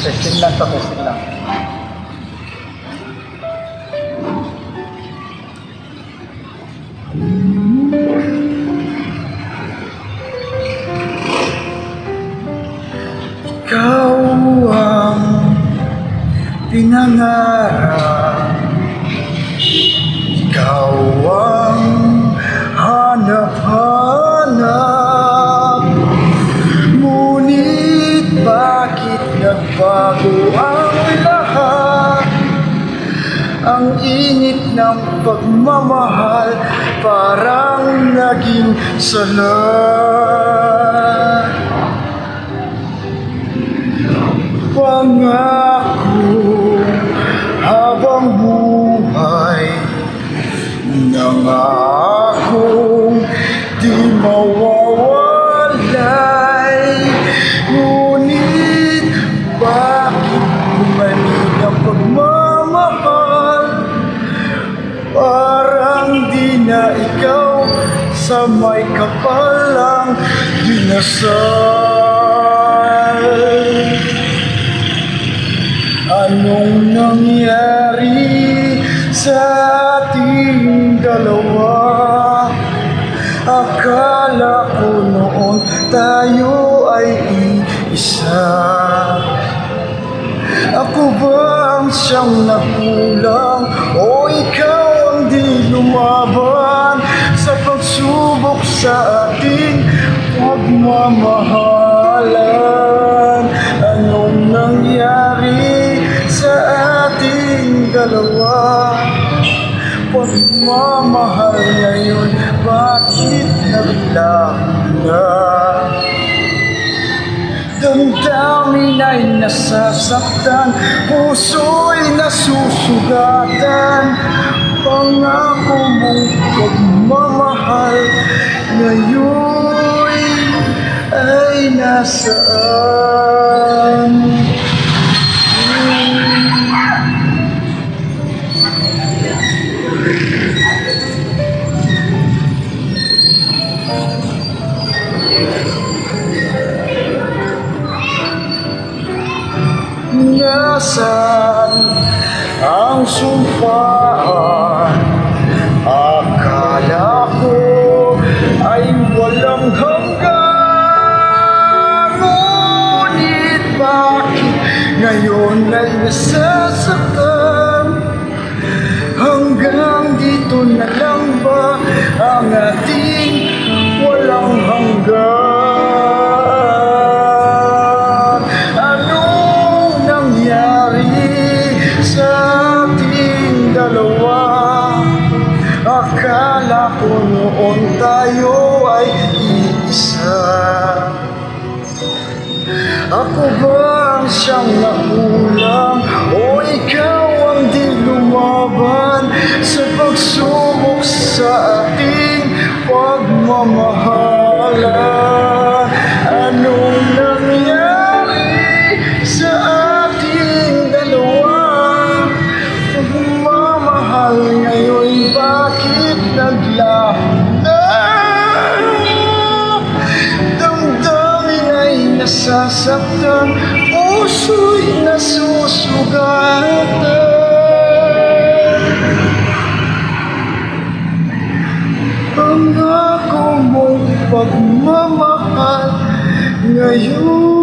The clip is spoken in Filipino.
Testing lang to, testing lang. Ikaw ang pinangarap, ikaw ang hanap-hanap, ngunit bakit nagbago ang lahat? Ang init ng pagmamahal parang naging sala. Pangako habang buhay, nangakong di mawawalay, ngunit bakit bumalik ang pagmamahal? Parang di na ikaw sa may kapalang dinasal. Anong nangyari sa ating dalawa? Akala ko noon tayo ay iisa. Ako ba ang siyang nagkulang o ikaw ang di lumaban sa pagsubok sa ating pagmamahalan? Anong nangyari sa ating dalawa? Pagmamahal ngayon, bakit naglaho na? Damdamin ay nasasaktan, puso'y nasusugatan. Pangako mong pagmamahal ngayon ay nasaan? Nasaan ang sumpaan? Akala ko ay walang hanggan, ngunit bakit ngayon ay nasasaktan? Hanggang dito na lang ba ang ating walang hanggan? Sa ating dalawa, akala ko noon tayo ay iisa. Ako ba ang siyang nakulang o ikaw ang di lumaban sa pagsubok sa ating pagmamahalan? Anong nangyari sa ating dalawa? Pagmamahal ngayon, bakit naglaho na? Damdamin ay nasasaktan, puso'y nasusugatan. Pangako mong pagmamahal ngayon